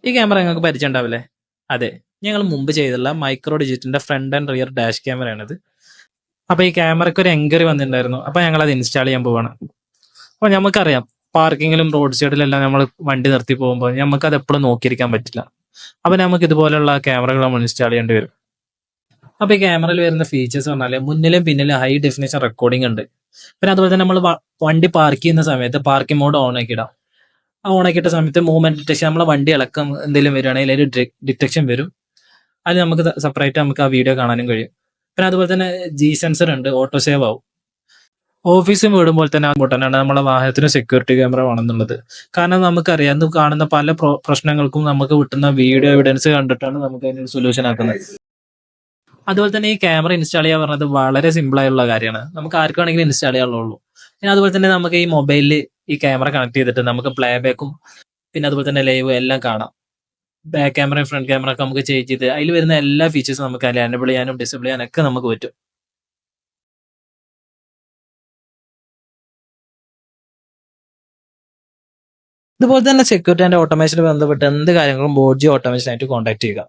ഈ ക്യാമറ നിങ്ങൾക്ക് പരിചയം ഉണ്ടാവില്ലേ? അതെ, ഞങ്ങൾ മുമ്പ് ചെയ്തുള്ള മൈക്രോ ഡിജിറ്റിന്റെ ഫ്രണ്ട് ആൻഡ് റിയർ ഡാഷ് ക്യാമറയാണിത്. അപ്പൊ ഈ ക്യാമറയ്ക്ക് ഒരു എൻക്വയറി വന്നിട്ടുണ്ടായിരുന്നു. അപ്പൊ ഞങ്ങൾ അത് ഇൻസ്റ്റാൾ ചെയ്യാൻ പോവാണ്. അപ്പൊ നമുക്കറിയാം, പാർക്കിങ്ങിലും റോഡ് സൈഡിലെല്ലാം നമ്മൾ വണ്ടി നിർത്തി പോകുമ്പോൾ നമുക്ക് അത് എപ്പോഴും നോക്കിയിരിക്കാൻ പറ്റില്ല. അപ്പൊ നമുക്ക് ഇതുപോലുള്ള ക്യാമറകൾ നമ്മൾ ഇൻസ്റ്റാൾ ചെയ്യേണ്ടി വരും. അപ്പൊ ഈ ക്യാമറയിൽ വരുന്ന ഫീച്ചേഴ്സ് പറഞ്ഞാല് മുന്നിലും പിന്നിലും ഹൈ ഡെഫിനേഷൻ റെക്കോർഡിംഗ് ഉണ്ട്. പിന്നെ അതുപോലെ തന്നെ നമ്മൾ വണ്ടി പാർക്ക് ചെയ്യുന്ന സമയത്ത് പാർക്കിംഗ് മോഡ് ഓൺ ആക്കിയിടാം. ആ ഓൺ ആക്കിയിട്ട സമയത്ത് മൂവ്മെന്റ് ഡിറ്റക്ഷൻ, നമ്മളെ വണ്ടി ഇളക്കം എന്തെങ്കിലും വരികയാണെങ്കിൽ അതിൽ ഡിറ്റക്ഷൻ വരും. അത് നമുക്ക് സെപ്പറേറ്റ് നമുക്ക് ആ വീഡിയോ കാണാനും കഴിയും. പിന്നെ അതുപോലെ തന്നെ ജി സെൻസർ ഉണ്ട്, ഓട്ടോ സേവ് ആവും. ഓഫീസും വീടുമ്പോൾ തന്നെ ഇമ്പോർട്ടൻ്റ് ആണ് നമ്മളെ വാഹനത്തിന് സെക്യൂരിറ്റി ക്യാമറ വേണമെന്നുള്ളത്. കാരണം നമുക്കറിയാം, ഇന്ന് കാണുന്ന പല പ്രശ്നങ്ങൾക്കും നമുക്ക് കിട്ടുന്ന വീഡിയോ എവിഡൻസ് കണ്ടിട്ടാണ് നമുക്ക് അതിനൊരു സൊല്യൂഷൻ ആക്കുന്നത്. അതുപോലെ തന്നെ ഈ ക്യാമറ ഇൻസ്റ്റാൾ ചെയ്യാൻ പറഞ്ഞത് വളരെ സിമ്പിൾ ആയുള്ള കാര്യമാണ്. നമുക്ക് ആർക്ക് വേണമെങ്കിലും ഇൻസ്റ്റാൾ ചെയ്യാനുള്ളൂ. പിന്നെ അതുപോലെ തന്നെ നമുക്ക് ഈ മൊബൈലിൽ ഈ ക്യാമറ കണക്ട് ചെയ്തിട്ട് നമുക്ക് പ്ലേ ബാക്കും പിന്നെ അതുപോലെ തന്നെ ലൈവ് എല്ലാം കാണാം. ബാക്ക് ക്യാമറയും ഫ്രണ്ട് ക്യാമറ ഒക്കെ നമുക്ക് ചേഞ്ച് ചെയ്ത് അതിൽ വരുന്ന എല്ലാ ഫീച്ചേഴ്സും നമുക്ക് അതിൽ എനബിൾ ചെയ്യാനും ഡിസേബിൾ ചെയ്യാനൊക്കെ നമുക്ക് പറ്റും. ഇതുപോലെ തന്നെ സെക്യൂരിറ്റി ആൻഡ് ഓട്ടോമേഷന് ബന്ധപ്പെട്ട് എന്ത് കാര്യങ്ങളും ബോഡ്ജി ഓട്ടോമേഷൻ ആയിട്ട് കോൺടാക്ട് ചെയ്യുക.